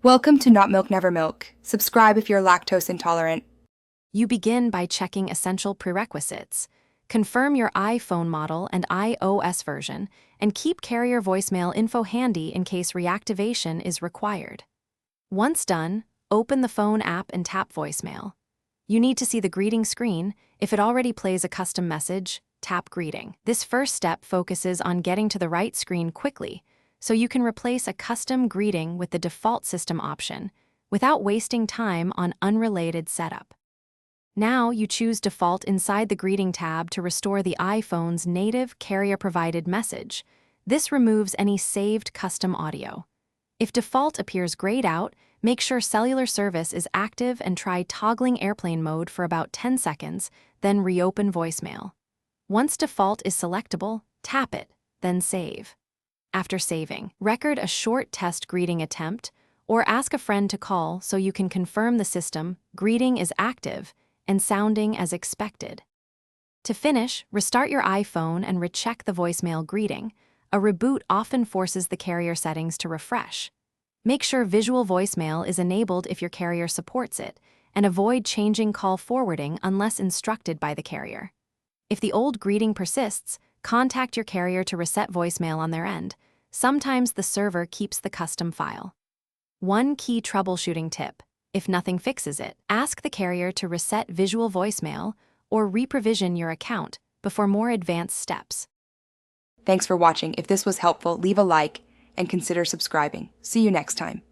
Welcome to Not Milk Never Milk. Subscribe if you're lactose intolerant. You begin by checking essential prerequisites. Confirm your iPhone model and iOS version, and keep carrier voicemail info handy in case reactivation is required. Once done, open the phone app and tap voicemail. You need to see the greeting screen. If it already plays a custom message, tap greeting. This first step focuses on getting to the right screen quickly, so you can replace a custom greeting with the default system option without wasting time on unrelated setup. Now you choose Default inside the Greeting tab to restore the iPhone's native carrier-provided message. This removes any saved custom audio. If Default appears grayed out, make sure cellular service is active and try toggling airplane mode for about 10 seconds, then reopen voicemail. Once Default is selectable, tap it, then save. After saving, record a short test greeting attempt or ask a friend to call so you can confirm the system greeting is active and sounding as expected. To finish, restart your iPhone and recheck the voicemail greeting. A reboot often forces the carrier settings to refresh. Make sure visual voicemail is enabled if your carrier supports it, and avoid changing call forwarding unless instructed by the carrier. If the old greeting persists, contact your carrier to reset voicemail on their end. Sometimes the server keeps the custom file. One key troubleshooting tip: if nothing fixes it, ask the carrier to reset visual voicemail or reprovision your account before more advanced steps. Thanks for watching. If this was helpful, leave a like and consider subscribing. See you next time.